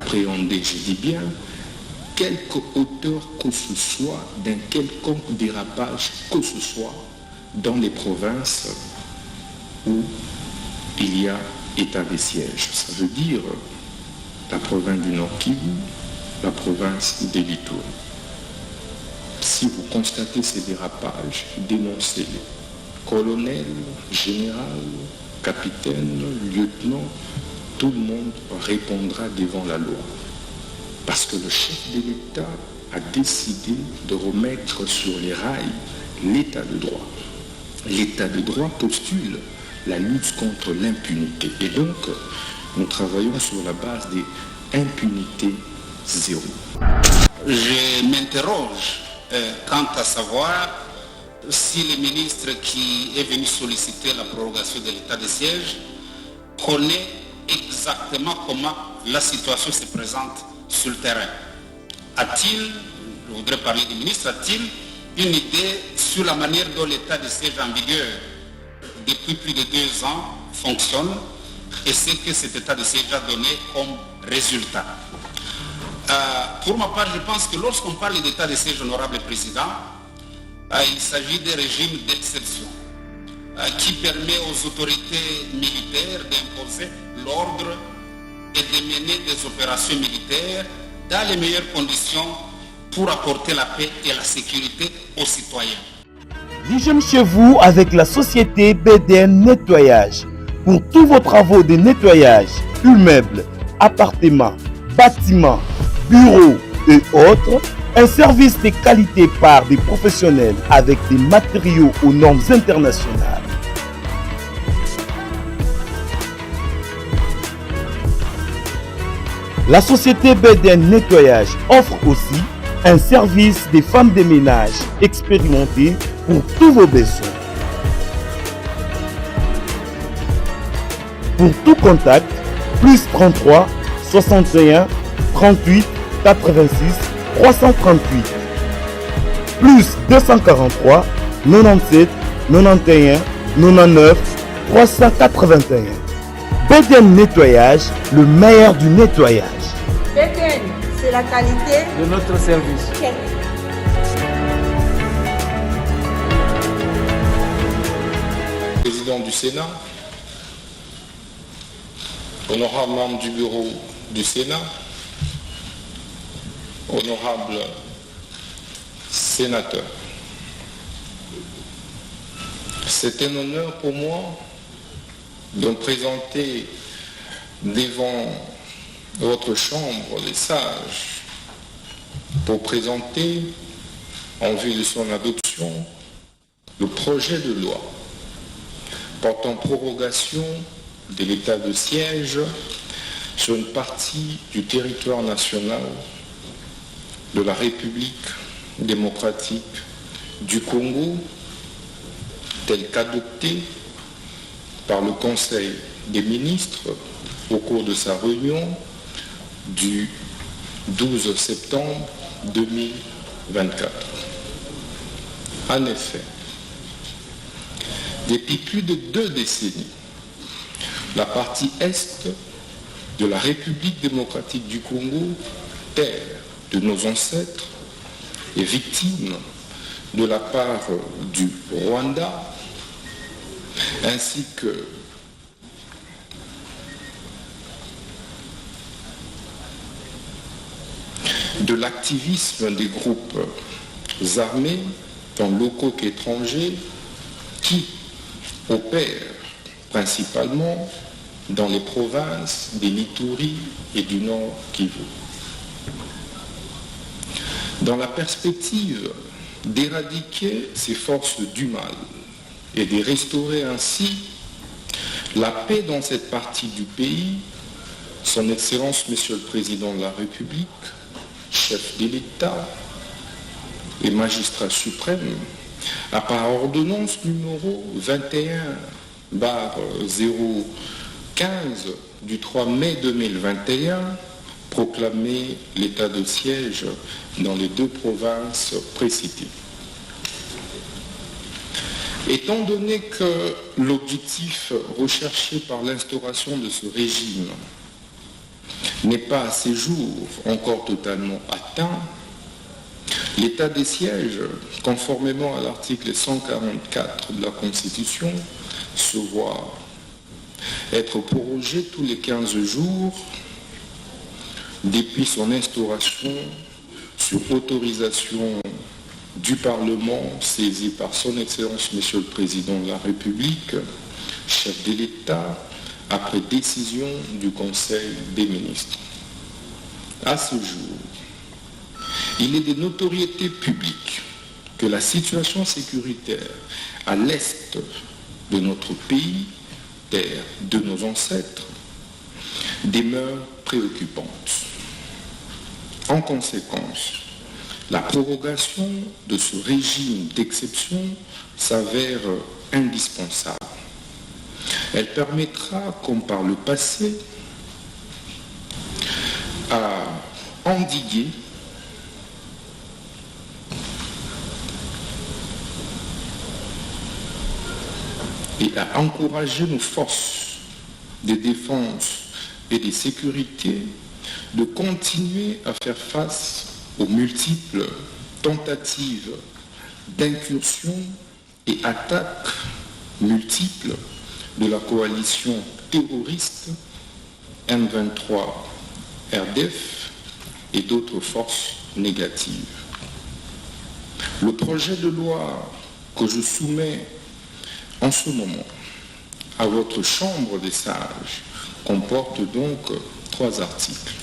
appréhender, je dis bien, quelque auteur que ce soit d'un quelconque dérapage que ce soit dans les provinces où il y a état de siège. Ça veut dire la province du Nord Kivu, la province des Litouries. Si vous constatez ces dérapages, dénoncez-les. Colonel, général, capitaine, lieutenant, tout le monde répondra devant la loi. Parce que le chef de l'État a décidé de remettre sur les rails l'État de droit. L'État de droit postule la lutte contre l'impunité. Et donc, nous travaillons sur la base des impunités zéro. Je m'interroge quant à savoir si le ministre qui est venu solliciter la prorogation de l'état de siège connaît exactement comment la situation se présente sur le terrain. A-t-il, je voudrais parler du ministre, a-t-il une idée sur la manière dont l'état de siège en vigueur depuis plus de 2 ans fonctionne et ce que cet état de siège a donné comme résultat? Pour ma part, je pense que lorsqu'on parle d'état de siège, honorable président, il s'agit d'un régime d'exception qui permet aux autorités militaires d'imposer l'ordre et de mener des opérations militaires dans les meilleures conditions pour apporter la paix et la sécurité aux citoyens. L'hygiène chez vous avec la société BDN Nettoyage. Pour tous vos travaux de nettoyage, immeubles, appartements, bâtiments, bureaux et autres, un service de qualité par des professionnels avec des matériaux aux normes internationales. La société BDN Nettoyage offre aussi un service des femmes de ménage expérimentées pour tous vos besoins. Pour tout contact, plus 33 61 38 86 338, plus 243 97 91 99 381. BDN Nettoyage, le meilleur du nettoyage. BDN, c'est la qualité de notre service. Président du Sénat, honorable membre du bureau du Sénat, honorable sénateur, c'est un honneur pour moi de me présenter devant votre chambre des sages pour présenter, en vue de son adoption, le projet de loi portant prorogation de l'état de siège sur une partie du territoire national de la République démocratique du Congo, tel qu'adopté par le Conseil des ministres au cours de sa réunion du 12 septembre 2024. En effet, depuis plus de 2 décennies, la partie est de la République démocratique du Congo, terre de nos ancêtres, est victime de la part du Rwanda ainsi que de l'activisme des groupes armés, tant locaux qu'étrangers, qui opèrent principalement dans les provinces des Litouries et du Nord Kivu. Dans la perspective d'éradiquer ces forces du mal et de restaurer ainsi la paix dans cette partie du pays, Son Excellence, Monsieur le Président de la République, chef de l'État et magistrat suprême, a par ordonnance numéro 21/015 du 3 mai 2021 proclamé l'état de siège dans les 2 provinces précitées. Étant donné que l'objectif recherché par l'instauration de ce régime n'est pas à ces jours encore totalement atteint, l'état des sièges, conformément à l'article 144 de la Constitution, se voit être prorogé tous les 15 jours depuis son instauration sur autorisation du Parlement saisi par son Excellence Monsieur le Président de la République, chef de l'État, après décision du Conseil des ministres. À ce jour, il est de notoriété publique que la situation sécuritaire à l'est de notre pays, terre de nos ancêtres, demeure préoccupante. En conséquence, la prorogation de ce régime d'exception s'avère indispensable. Elle permettra, comme par le passé, à endiguer et à encourager nos forces de défense et de sécurité de continuer à faire face aux multiples tentatives d'incursion et attaques multiples de la coalition terroriste M23 RDF et d'autres forces négatives. Le projet de loi que je soumets en ce moment à votre chambre des sages comporte donc 3 articles.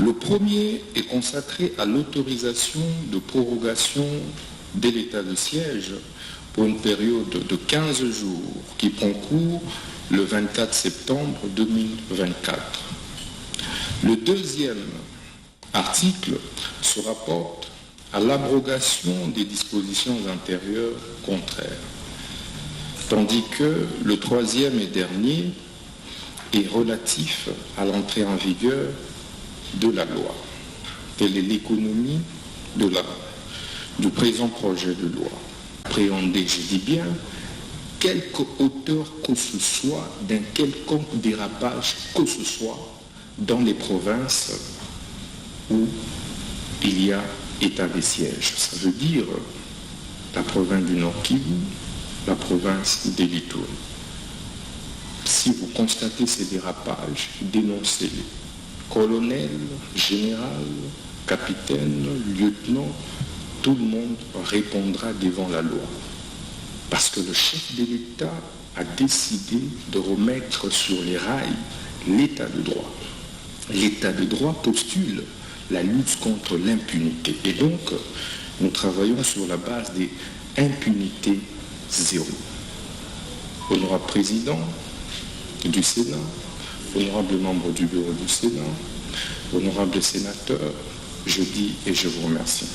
Le premier est consacré à l'autorisation de prorogation de l'état de siège pour une période de 15 jours qui prend cours le 24 septembre 2024. Le deuxième article se rapporte à l'abrogation des dispositions antérieures contraires, tandis que le troisième et dernier est relatif à l'entrée en vigueur de la loi. Telle est l'économie du présent projet de loi. Appréhender, je dis bien, quelque auteur que ce soit d'un quelconque dérapage que ce soit dans les provinces où il y a état de siège. Ça veut dire la province du Nord Kivu, la province des Litouries. Si vous constatez ces dérapages, dénoncez-les. Colonel, général, capitaine, lieutenant, tout le monde répondra devant la loi. Parce que le chef de l'État a décidé de remettre sur les rails l'état de droit. L'état de droit postule la lutte contre l'impunité. Et donc, nous travaillons sur la base des impunités zéro. Honorable président du Sénat, honorable membre du bureau du Sénat, honorable sénateur, je dis et je vous remercie.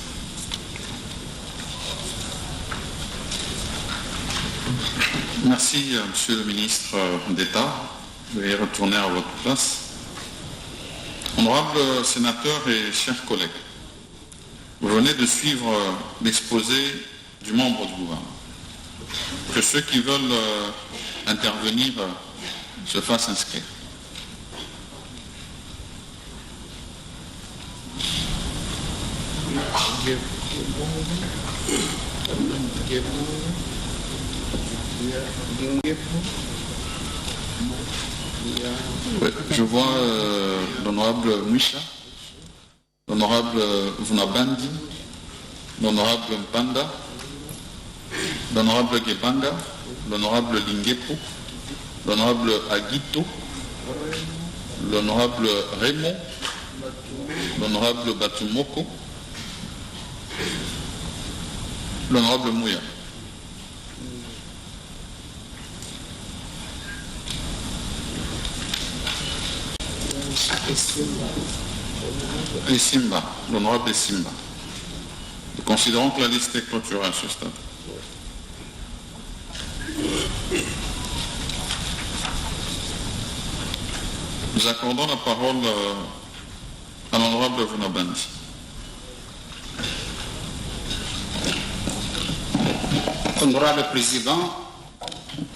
Merci, Monsieur le ministre d'État. Veuillez retourner à votre place. Honorables sénateurs et chers collègues, vous venez de suivre l'exposé du membre du gouvernement. Que ceux qui veulent intervenir se fassent inscrire. Je vois l'honorable Mwisha, l'honorable Vunabandi, l'honorable Mpanda, l'honorable Gebanga, l'honorable Lingepo, l'honorable Aguito, l'honorable Raymond, l'honorable Batumoko, l'honorable Mouya. Et Simba, l'honorable Simba. Nous considérons que la liste est clôturée à ce stade. Nous accordons la parole à l'honorable Vunabandi. Honorable Président,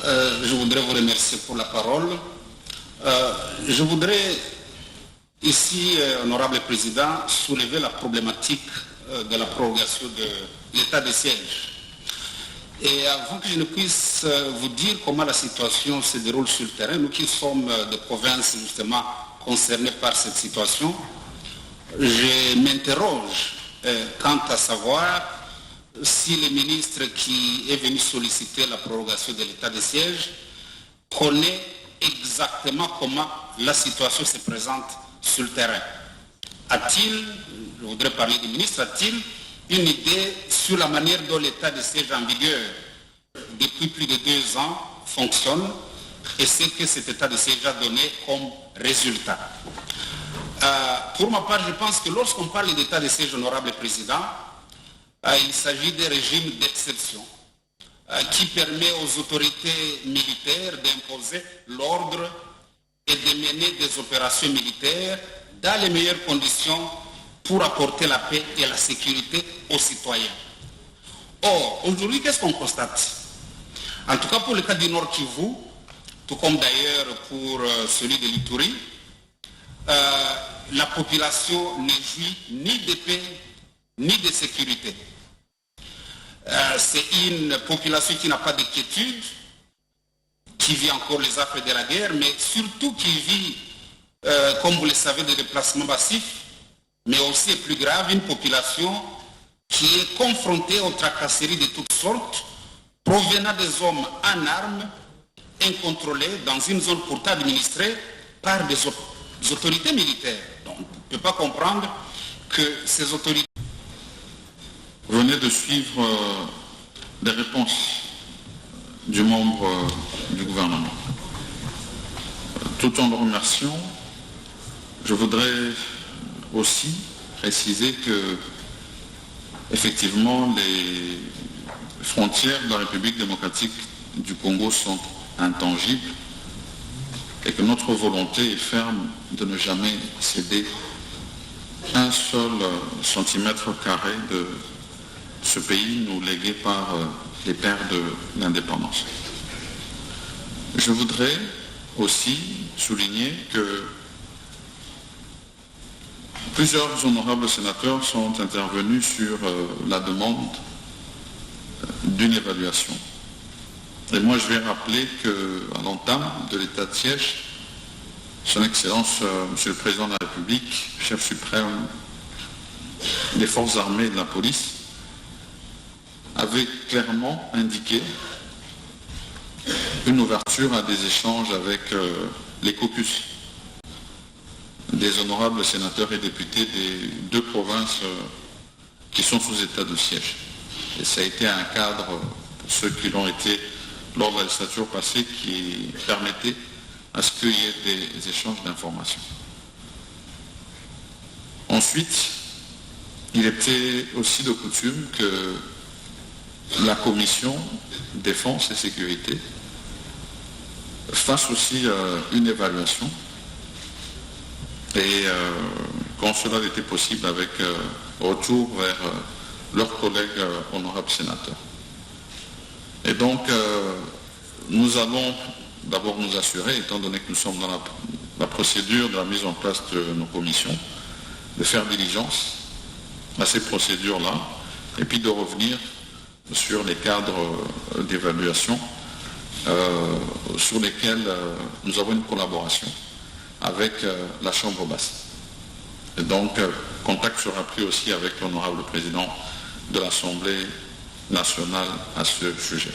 je voudrais vous remercier pour la parole. Je voudrais ici, honorable président, soulever la problématique de la prorogation de l'état de siège. Et avant que je ne puisse vous dire comment la situation se déroule sur le terrain, nous qui sommes de provinces justement concernées par cette situation, je m'interroge quant à savoir si le ministre qui est venu solliciter la prorogation de l'état de siège connaît exactement comment la situation se présente sur le terrain. A-t-il, je voudrais parler du ministre, a-t-il une idée sur la manière dont l'état de siège en vigueur depuis plus de 2 ans fonctionne et ce que cet état de siège a donné comme résultat? Pour ma part, je pense que lorsqu'on parle d'état de siège, honorable président, il s'agit d'un régime d'exception qui permet aux autorités militaires d'imposer l'ordre et de mener des opérations militaires dans les meilleures conditions pour apporter la paix et la sécurité aux citoyens. Or, aujourd'hui, qu'est-ce qu'on constate? En tout cas, pour le cas du Nord Kivu, tout comme d'ailleurs pour celui de l'Ituri, la population ne jouit ni de paix ni de sécurité. C'est une population qui n'a pas de quiétude, qui vit encore les affres de la guerre, mais surtout qui vit, comme vous le savez, des déplacements massifs, mais aussi, et plus grave, une population qui est confrontée aux tracasseries de toutes sortes, provenant des hommes en armes, incontrôlés, dans une zone pourtant administrée par des autorités militaires. Donc, on ne peut pas comprendre que ces autorités... Vous venez de suivre des réponses du membre du gouvernement. Tout en le remerciant, je voudrais aussi préciser que, effectivement, les frontières de la République démocratique du Congo sont intangibles et que notre volonté est ferme de ne jamais céder un seul centimètre carré de ce pays nous légué par les pères de l'indépendance. Je voudrais aussi souligner que plusieurs honorables sénateurs sont intervenus sur la demande d'une évaluation. Et moi, je vais rappeler qu'à l'entame de l'état de siège, Son Excellence, Monsieur le Président de la République, chef suprême des forces armées et de la police, avait clairement indiqué une ouverture à des échanges avec les caucus des honorables sénateurs et députés des 2 provinces qui sont sous état de siège. Et ça a été un cadre, pour ceux qui l'ont été lors de la législature passée, qui permettait à ce qu'il y ait des échanges d'informations. Ensuite, il était aussi de coutume que la commission défense et sécurité fasse aussi une évaluation et quand cela était possible avec retour vers leurs collègues honorables sénateurs. Et donc nous allons d'abord nous assurer, étant donné que nous sommes dans la procédure de la mise en place de nos commissions, de faire diligence à ces procédures-là et puis de revenir sur les cadres d'évaluation sur lesquels nous avons une collaboration avec la Chambre basse. Et donc, contact sera pris aussi avec l'honorable président de l'Assemblée nationale à ce sujet.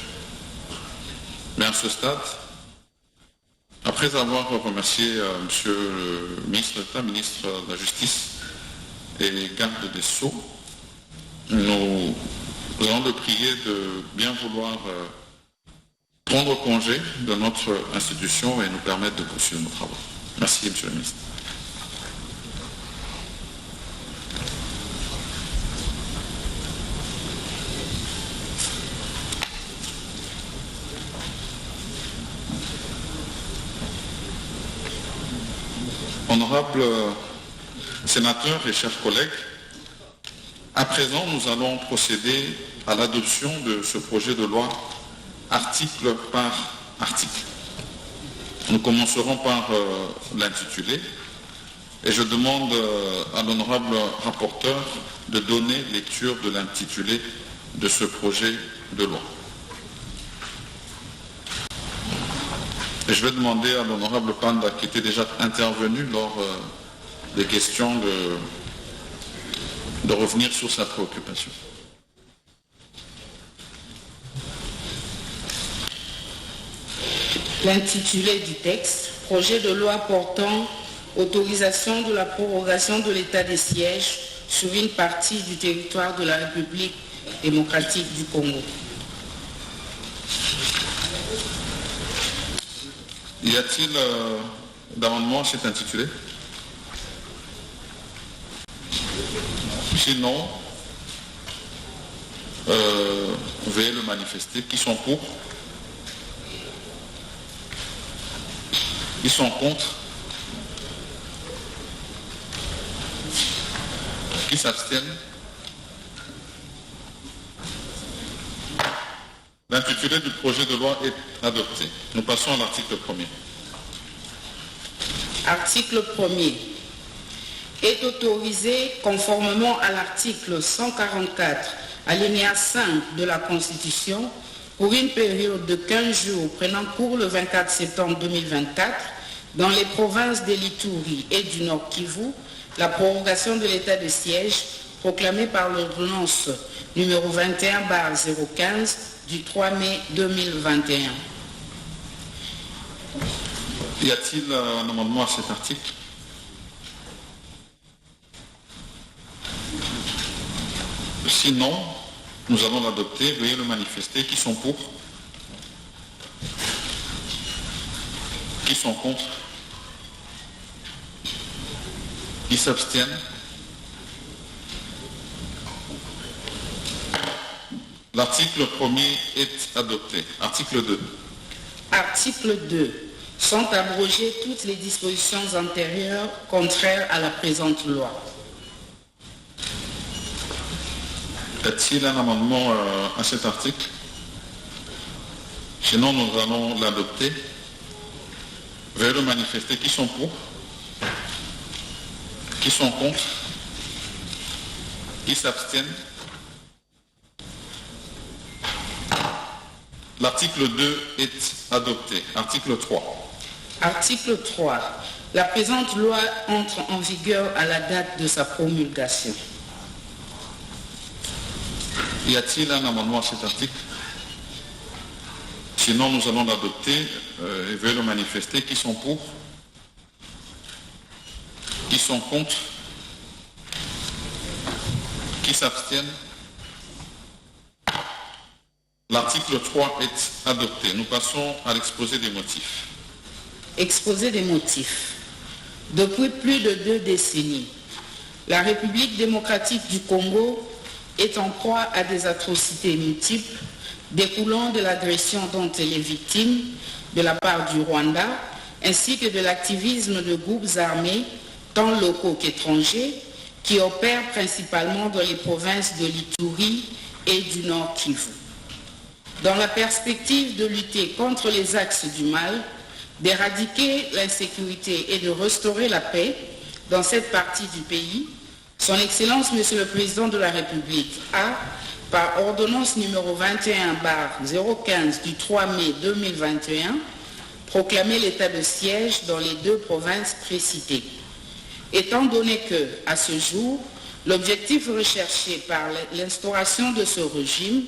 Mais à ce stade, après avoir remercié Monsieur le ministre d'État, ministre de la Justice et garde des Sceaux, nous allons le prier de bien vouloir prendre congé de notre institution et nous permettre de poursuivre nos travaux. Merci, Monsieur le ministre. Honorables sénateurs et chers collègues, à présent, nous allons procéder à l'adoption de ce projet de loi article par article. Nous commencerons par l'intitulé et je demande à l'honorable rapporteur de donner lecture de l'intitulé de ce projet de loi. Et je vais demander à l'honorable Panda, qui était déjà intervenu lors des questions, de revenir sur sa préoccupation. L'intitulé du texte, projet de loi portant autorisation de la prorogation de l'état de siège sur une partie du territoire de la République démocratique du Congo. Y a-t-il d'amendements à cet intitulé? Sinon, veuillez le manifester. Qui sont pour? Qui sont contre? Qui s'abstiennent? L'intitulé du projet de loi est adopté. Nous passons à l'article 1er. Article 1er. Est autorisé, conformément à l'article 144, alinéa 5 de la Constitution, pour une période de 15 jours prenant cours le 24 septembre 2024, dans les provinces de l'Ituri et du Nord Kivu, la prorogation de l'état de siège proclamée par l'ordonnance numéro 21/015 du 3 mai 2021. Y a-t-il un amendement à cet article? Sinon, nous allons l'adopter. Veuillez le manifester. Qui sont pour? Qui sont contre? Qui s'abstiennent? L'article 1er est adopté. Article 2. Article 2. Sont abrogées toutes les dispositions antérieures contraires à la présente loi. Y a-t-il un amendement à cet article? Sinon, nous allons l'adopter. Veuillez le manifester. Qui sont pour? Qui sont contre? Qui s'abstiennent? L'article 2 est adopté. Article 3. Article 3. La présente loi entre en vigueur à la date de sa promulgation. Y a-t-il un amendement à cet article? Sinon, nous allons l'adopter et veuillez le manifester. Qui sont pour? Qui sont contre? Qui s'abstiennent? L'article 3 est adopté. Nous passons à l'exposé des motifs. Exposé des motifs. Depuis plus de 2 décennies, la République démocratique du Congo est en proie à des atrocités multiples découlant de l'agression dont elle est victime de la part du Rwanda, ainsi que de l'activisme de groupes armés, tant locaux qu'étrangers, qui opèrent principalement dans les provinces de l'Ituri et du Nord Kivu. Dans la perspective de lutter contre les axes du mal, d'éradiquer l'insécurité et de restaurer la paix dans cette partie du pays, Son Excellence, Monsieur le Président de la République, a, par ordonnance numéro 21/015 du 3 mai 2021, proclamé l'état de siège dans les 2 provinces précitées. Étant donné que, à ce jour, l'objectif recherché par l'instauration de ce régime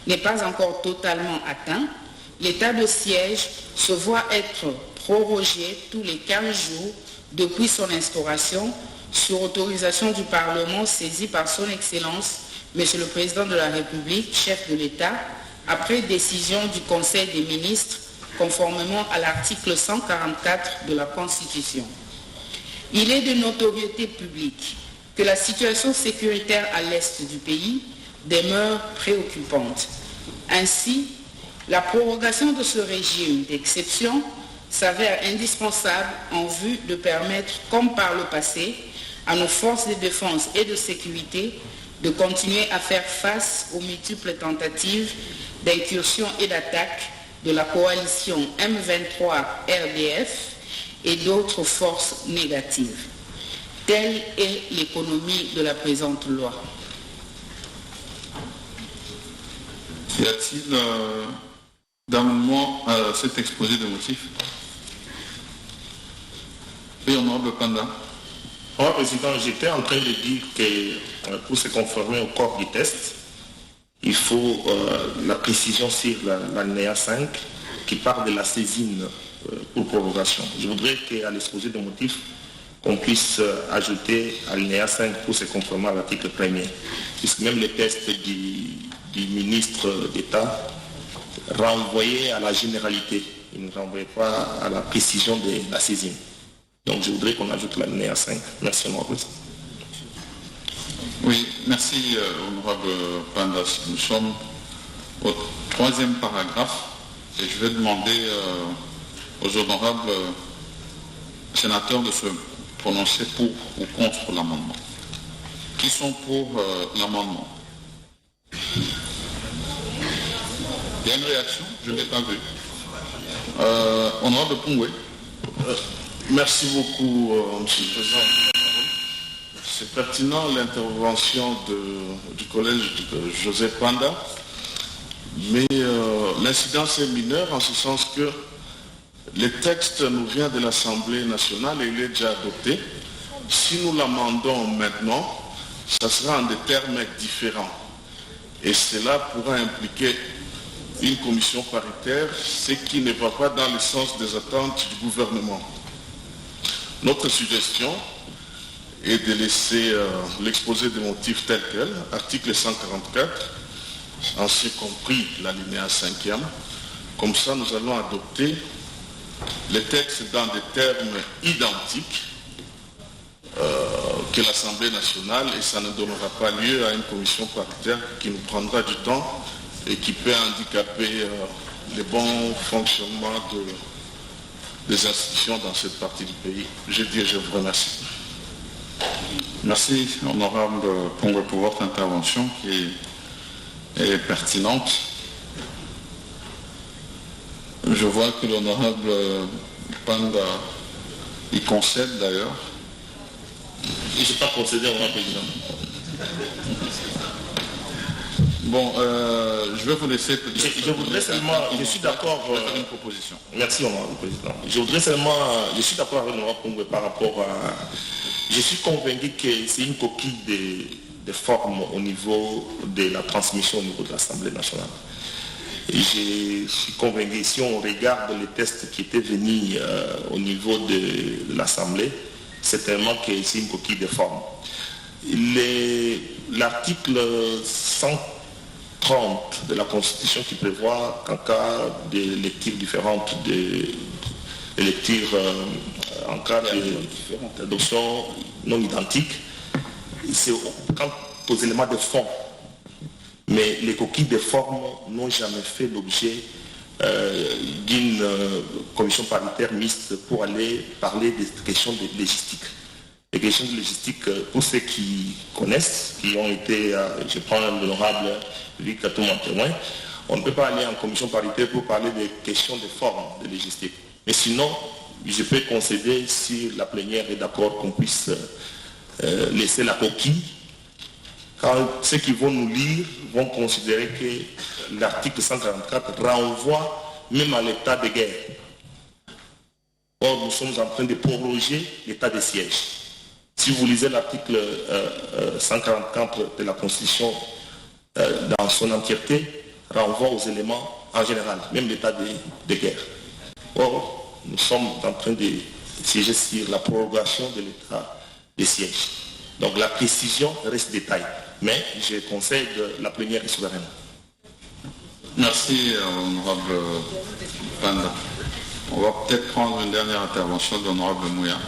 n'est pas encore totalement atteint, l'état de siège se voit être prorogé tous les 15 jours depuis son instauration sur autorisation du Parlement saisi par son Excellence, Monsieur le Président de la République, chef de l'État, après décision du Conseil des ministres, conformément à l'article 144 de la Constitution. Il est de notoriété publique que la situation sécuritaire à l'est du pays demeure préoccupante. Ainsi, la prorogation de ce régime d'exception s'avère indispensable en vue de permettre, comme par le passé, à nos forces de défense et de sécurité de continuer à faire face aux multiples tentatives d'incursion et d'attaque de la coalition M23 RDF et d'autres forces négatives. Telle est l'économie de la présente loi. Y a-t-il d'amendement à cet exposé de motifs? Oui, honorable Panda. Monsieur le Président, j'étais en train de dire que pour se conformer au corps du test, il faut la précision sur l'alinéa 5 qui parle de la saisine pour prorogation. Je voudrais qu'à l'exposé de motifs, qu'on puisse ajouter alinéa 5 pour se conformer à l'article 1er, puisque même les tests du ministre d'État renvoyaient à la généralité, il ne renvoyait pas à la précision de la saisine. Donc je voudrais qu'on ajoute l'alinéa 5. Merci, honorable. Oui, merci, honorable Pandas. Nous sommes au 3e paragraphe et je vais demander aux honorables sénateurs de se prononcer pour ou contre l'amendement. Qui sont pour l'amendement? Il y a une réaction? Je ne l'ai pas vue. Honorable Pongwe. Merci beaucoup, Monsieur le Président. C'est pertinent l'intervention du collège de José Panda, mais l'incidence est mineure en ce sens que le texte nous vient de l'Assemblée nationale et il est déjà adopté. Si nous l'amendons maintenant, ça sera en des termes différents. Et cela pourra impliquer une commission paritaire, ce qui ne va pas dans le sens des attentes du gouvernement. Notre suggestion est de laisser l'exposé des motifs tel quel, article 144, ainsi compris l'alinéa 5e. Comme ça, nous allons adopter les textes dans des termes identiques que l'Assemblée nationale et ça ne donnera pas lieu à une commission paritaire qui nous prendra du temps et qui peut handicaper le bon fonctionnement des institutions dans cette partie du pays. Je vous remercie. Merci, honorable Pongwe, pour votre intervention qui est pertinente. Je vois que l'honorable Panda y concède d'ailleurs. Je n'ai pas concédé, honorable Président. Bon, je vais vous laisser. Je voudrais seulement, je suis d'accord. Une proposition. Merci, honorable Président. Je voudrais seulement, je suis d'accord avec l'honorable Pongwe par rapport à. Je suis convaincu que c'est une coquille de forme au niveau de la transmission au niveau de l'Assemblée nationale. Et je suis convaincu, si on regarde les tests qui étaient venus au niveau de l'Assemblée, certainement que c'est une coquille de forme. L'article 130 de la Constitution qui prévoit qu'en cas de lectures différentes, de lectures en cas d'adoption non identique, c'est quant aux éléments de fond. Mais les coquilles de forme n'ont jamais fait l'objet d'une commission paritaire mixte pour aller parler des questions de logistique. Les questions de logistique, pour ceux qui connaissent, qui ont été, je prends l'honorable Vic Katouman témoin, on ne peut pas aller en commission paritaire pour parler des questions de forme de logistique. Mais sinon, je peux concéder si la plénière est d'accord qu'on puisse laisser la coquille. Quand ceux qui vont nous lire vont considérer que l'article 144 renvoie même à l'état de guerre. Or, nous sommes en train de proroger l'état de siège. Si vous lisez l'article 144 de la Constitution dans son entièreté, renvoie aux éléments en général, même l'état de guerre. Or, nous sommes en train de siéger sur la prorogation de l'état de siège. Donc la précision reste détail. Mais je conseille de la plénière souveraine. Merci, honorable Panda. On va peut-être prendre une dernière intervention de l'honorable Mouya.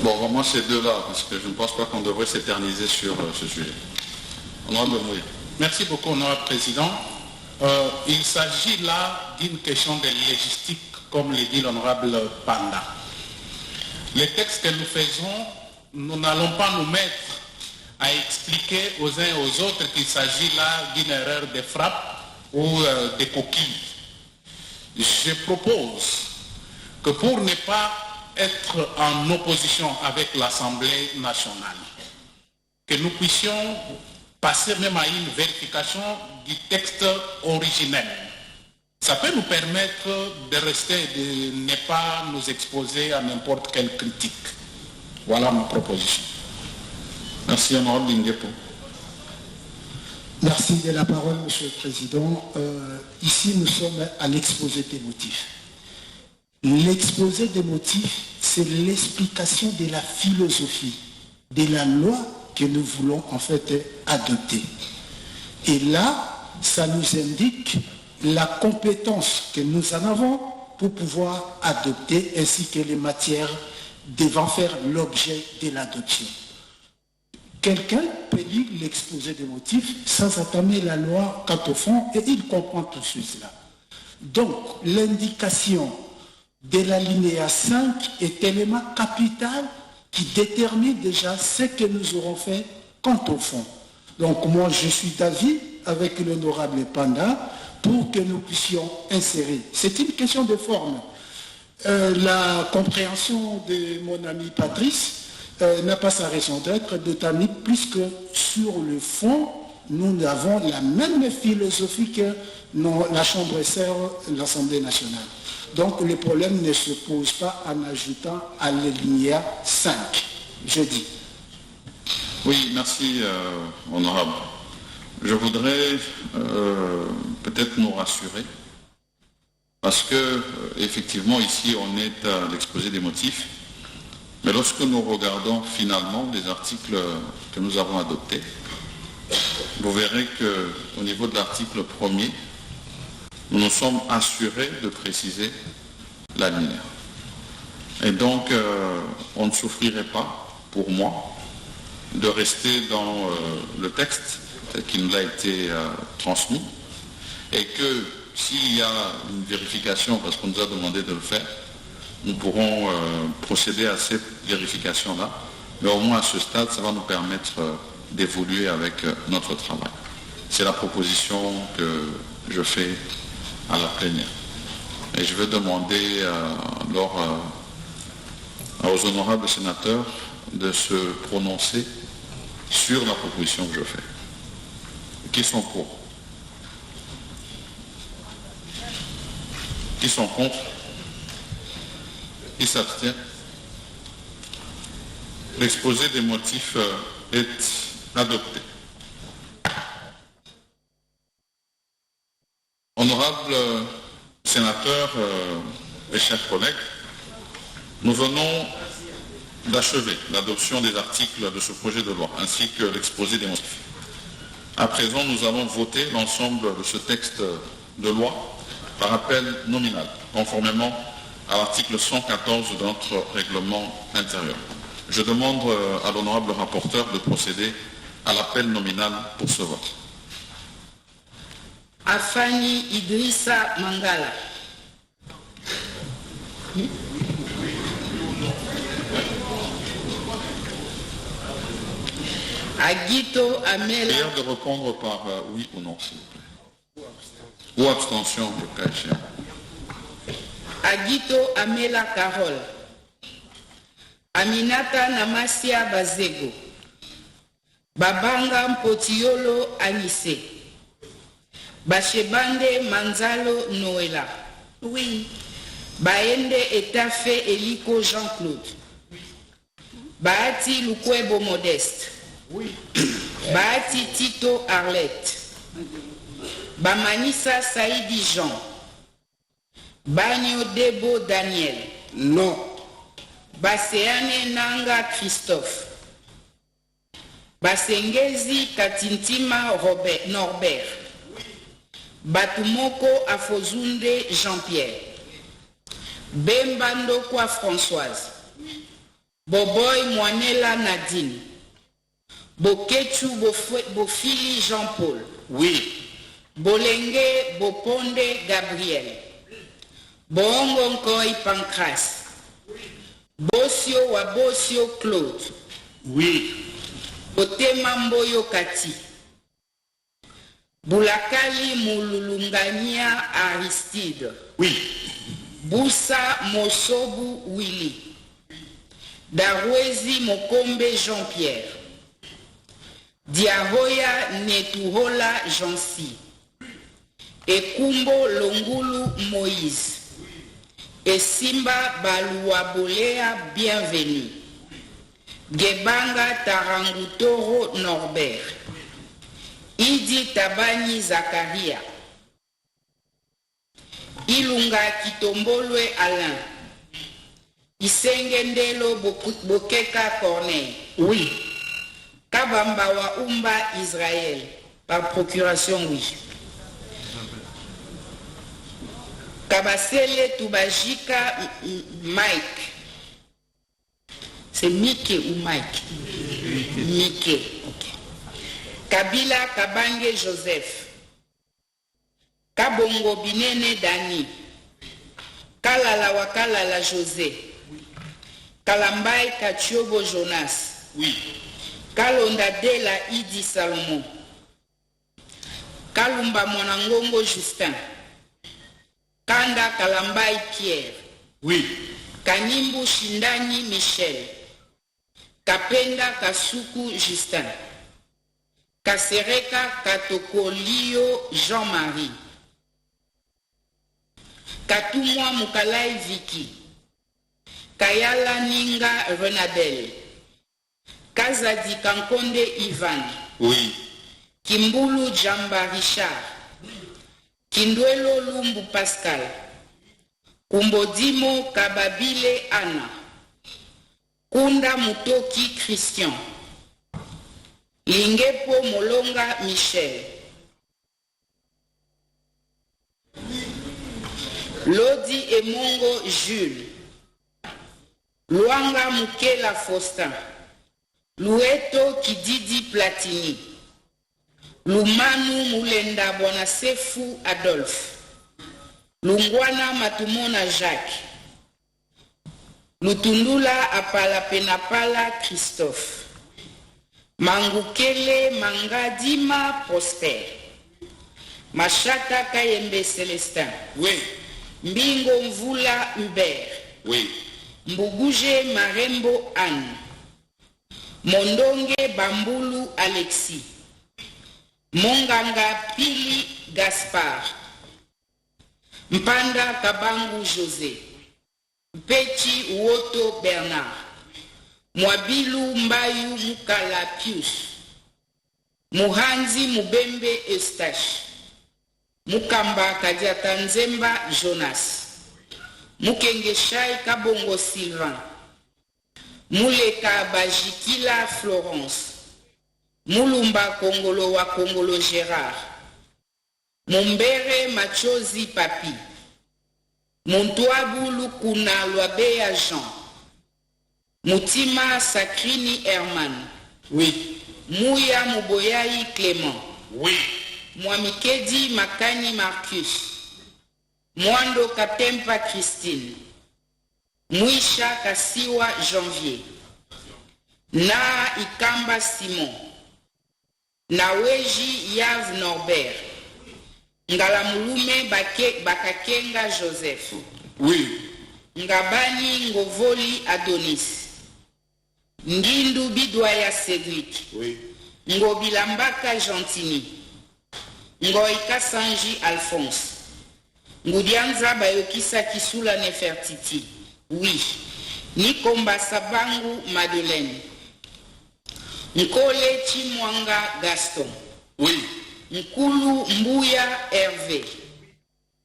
Bon, vraiment ces deux-là, parce que je ne pense pas qu'on devrait s'éterniser sur ce sujet. Honorable Mouya. Merci beaucoup, honorable président. Il s'agit là d'une question de logistique, comme le dit l'honorable Panda. Les textes que nous faisons, nous n'allons pas nous mettre à expliquer aux uns et aux autres qu'il s'agit là d'une erreur de frappe ou des coquilles. Je propose que pour ne pas être en opposition avec l'Assemblée nationale, que nous puissions passer même à une vérification du texte originel. Ça peut nous permettre de rester, de ne pas nous exposer à n'importe quelle critique. Voilà ma proposition. Merci, honorable Linguepo. Merci de la parole, Monsieur le Président. Ici, nous sommes à l'exposé des motifs. L'exposé des motifs, c'est l'explication de la philosophie de la loi que nous voulons en fait adopter. Et là, ça nous indique la compétence que nous en avons pour pouvoir adopter ainsi que les matières devant faire l'objet de l'adoption. Quelqu'un peut lire l'exposé des motifs sans entamer la loi quant au fond et il comprend tout cela. Donc, l'indication de l'alinéa 5 est élément capital qui détermine déjà ce que nous aurons fait quant au fond. Donc, moi, je suis d'avis avec l'honorable Panda pour que nous puissions insérer. C'est une question de forme. La compréhension de mon ami Patrice n'a pas sa raison d'être, d'autant plus que sur le fond, nous avons la même philosophie que la Chambre sœur, l'Assemblée nationale. Donc le problème ne se pose pas en ajoutant à l'alinéa 5, je dis. Oui, merci, honorable. Je voudrais peut-être nous rassurer, parce que effectivement ici on est à l'exposé des motifs, mais lorsque nous regardons finalement les articles que nous avons adoptés, vous verrez qu'au niveau de l'article 1er, nous nous sommes assurés de préciser l'alinéa. Et donc, on ne souffrirait pas, pour moi, de rester dans le texte qui nous a été transmis, et que s'il y a une vérification, parce qu'on nous a demandé de le faire, nous pourrons procéder à cette vérification-là, mais au moins à ce stade, ça va nous permettre d'évoluer avec notre travail. C'est la proposition que je fais à la plénière. Et je vais demander alors aux honorables sénateurs de se prononcer sur la proposition que je fais. Qui sont pour? Qui sont contre? Qui s'abstient? L'exposé des motifs est adopté. Honorables sénateurs et chers collègues, nous venons d'achever l'adoption des articles de ce projet de loi, ainsi que l'exposé des motifs. À présent, nous allons voter l'ensemble de ce texte de loi par appel nominal, conformément à l'article 114 de notre règlement intérieur. Je demande à l'honorable rapporteur de procéder à l'appel nominal pour ce vote. Afani Idrissa Mangala. Aguito Amela. Prière de répondre par oui ou non, s'il vous plaît. Ou abstention, le cas échéant. Aguito Amela Carole. Aminata Namasia Bazego. Babanga Mpotiolo Anissé. Bachebande Manzalo Noëlla. Oui. Baende Etafe Eliko Jean-Claude. Bahati Lukwebo Modeste. Oui. Bahati Tito Arlette. Bamanissa Saïdi Jean. Bagno Debo Daniel. Non. Baseane Nanga Christophe. Basengezi Katintima Norbert. Batumoko Afozunde Jean-Pierre. Bembando Kwa Françoise. Boboy Moanela Nadine. Bokechu Bofili Jean-Paul. Oui. Bolenge Boponde Gabriel. Bongo Nkoi Pancras. Bosio Wabosio Claude. Oui. Botema Mboyo Kati. Boulakali Mululungania Aristide. Oui. Boussa Mosobu Willy. Darwezi Mokombe Jean-Pierre. Diahoya Netuhola Jansi. Ekumbo Longulu Moïse. Et Simba Baluabolea Bienvenue. Gebanga Tarangutoro Norbert. Idi Tabani Zakaria. Ilunga Kitombolwe Alain. Isengendelo Bokeka Corneille. Oui. Kabamba wa Umba Israël. Par procuration, oui. Kabasele Tubajika Mike. C'est Mike ou Mike? Mike. Okay. Kabila Kabange Joseph. Kabongo Binene Dani. Kalala Wakalala José. Kalambai Kachiobo Jonas. Oui. Kalonda Dela Idi Salomon. Kalumba Monangongo Justin. Kanda Kalambai Pierre. Oui. Kanimbu Shindani Michel. Kapenda Kasuku Justin. Kasereka Katokolio Jean-Marie. Katumwa Mukalai Vicky. Kayala Ninga Renadel. Kazadi Kankonde Ivan. Oui. Kimbulu Jamba Richard. Kindwelo Lumbu Pascal. Kumbodimo Kababile Anna. Kunda Mutoki Christian. Lingepo Molonga Michel. Lodi Emongo Jules. Luanga Mukela Faustin. Lueto Kididi Platini. Lumanu Mulenda Bonasefu Adolphe. Lungwana Matumona Jacques. Lutundula Apala Penapala Christophe. Mangukele Mangadima Prosper. Machata Kayembe Célestin. Oui. Mbingo Mvula Hubert. Oui. Mbuguje Marembo Anne. Mondonge Bambulu Alexis. Monganga Pili Gaspard. Mpanda Kabangu José. Pechi Uoto Bernard. Mwabilu Mbayu Mukala Pius. Muhanzi Mubembe Eustache. Mukamba Kadiata Nzemba Jonas. Mukengeshai Kabongo Sylvain. Muleka Bajikila Florence. Mulumba Kongolo wa Kongolo Gérard. Mumbere Machozi Papi. Muntuabu Lukuna Lwabea Jean. Mutima Sakrini Herman. Oui. Mouya Muboyai Clément. Oui. Mwamikedi Makani Marcus. Mwando Katempa Christine. Mwisha Kasiwa Janvier. Na Ikamba Simon. Naweji Yav Norbert. Ngalamulume Bakakenga Joseph. Oui. Ngabani Ngovoli Adonis. Ngindu Bidwaya Cédric. Oui. Ngobilambaka Gentini. Ngoika Sanji Alphonse. Ngudianza Bayokisa Kisula Nefertiti. Oui. Nikomba Sabangu Madeleine. Nkole Chimwanga Gaston. Oui. Nkulu Mbuya Hervé.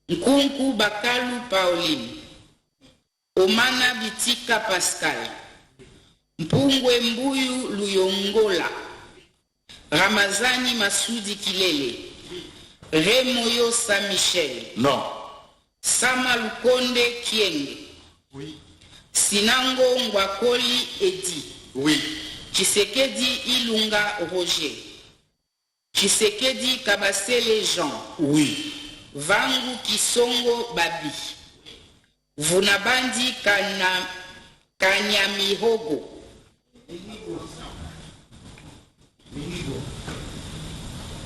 Nkunku Bakalu Pauline. Omana Bitika Pascal. Mpungwe Mbuyu Luyongola. Ramazani Masudi Kilele. Remoyo Saint-Michel. Non. Sama Lukonde Kienge. Oui. Sinango Ngwakoli Edi. Oui. Tshisekedi Ilunga Roger. Tshisekedi Kabasele Jean. Oui. Vangu Kisongo Babi. Vunabandi Kanyamihogo.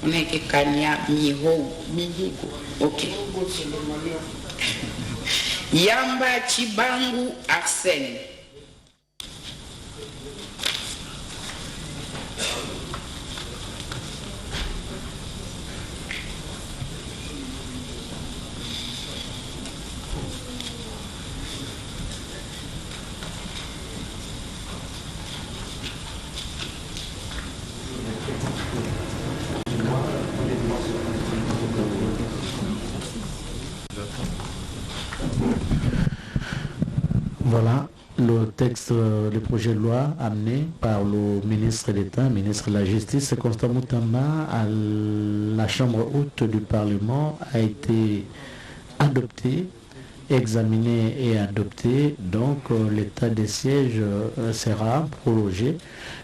On est que Kanya Mihigo. Ok. Yamba Chibangu Arsène. Voilà le texte, le projet de loi amené par le ministre d'État, ministre de la Justice, Constant Moutamba, à la Chambre haute du Parlement, a été adopté, examiné et adopté. Donc l'état de siège sera prolongé,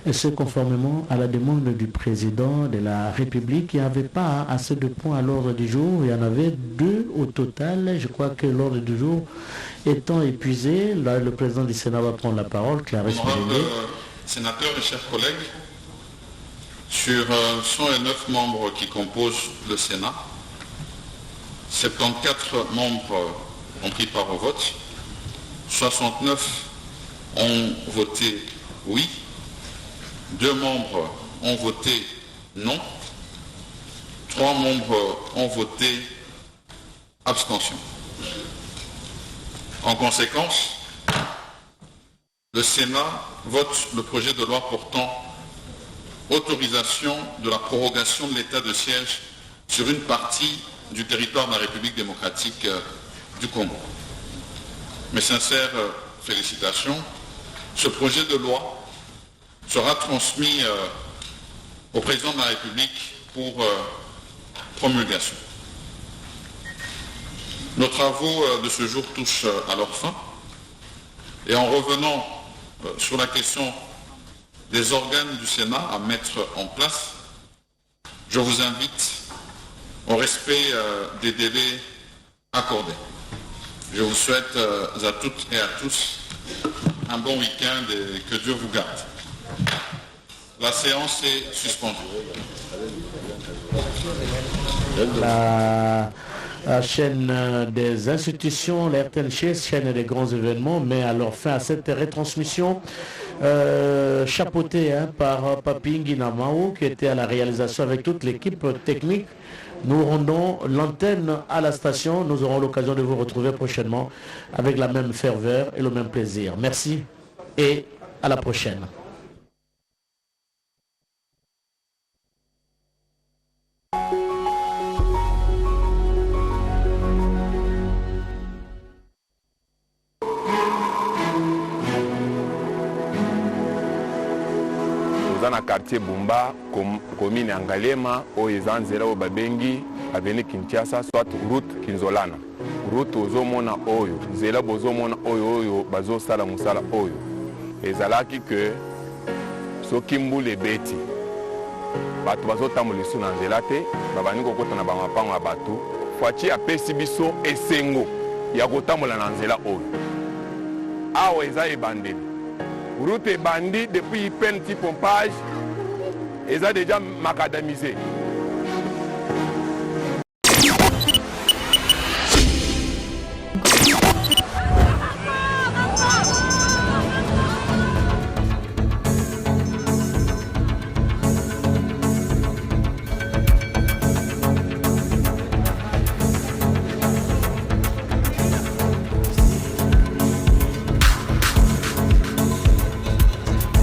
et ce conformément à la demande du président de la République. Il n'y avait pas assez de points à l'ordre du jour, il y en avait 2 au total. Je crois que l'ordre du jour étant épuisé, là, le président du Sénat va prendre la parole. Honorable sénateur et chers collègues, sur 109 membres qui composent le Sénat, 74 membres ont pris part au vote, 69 ont voté oui, 2 membres ont voté non, 3 membres ont voté abstention. En conséquence, le Sénat vote le projet de loi portant autorisation de la prorogation de l'état de siège sur une partie du territoire de la République démocratique du Congo. Mes sincères félicitations. Ce projet de loi sera transmis au président de la République pour promulgation. Nos travaux de ce jour touchent à leur fin, et en revenant sur la question des organes du Sénat à mettre en place, je vous invite au respect des délais accordés. Je vous souhaite à toutes et à tous un bon week-end et que Dieu vous garde. La séance est suspendue. La chaîne des institutions, la RTNC, chaîne des grands événements, met alors fin à cette retransmission chapeautée par Papi Nguinamao, qui était à la réalisation avec toute l'équipe technique. Nous rendons l'antenne à la station. Nous aurons l'occasion de vous retrouver prochainement avec la même ferveur et le même plaisir. Merci et à la prochaine. Dans le quartier Bumba, commune Angalema, où ils ont zéro babengi, avenue Kinshasa, soit route Kinzolana. Route aux Omona Oyo, Zela Bozomona Oyo, Bazo Sala Musala Oyo. Et Zalaki que Sokimbu les bêtis. Batu Bazo Tamulisu Nanzelate, Babaniko Kota Nabamapang Abatu, Fati a Pesibiso et Sengo, Yagotamula Nanzela Oyo. Awa Eza et Bandé. Route est bandit depuis petit pompage, ils ont déjà macadamisé.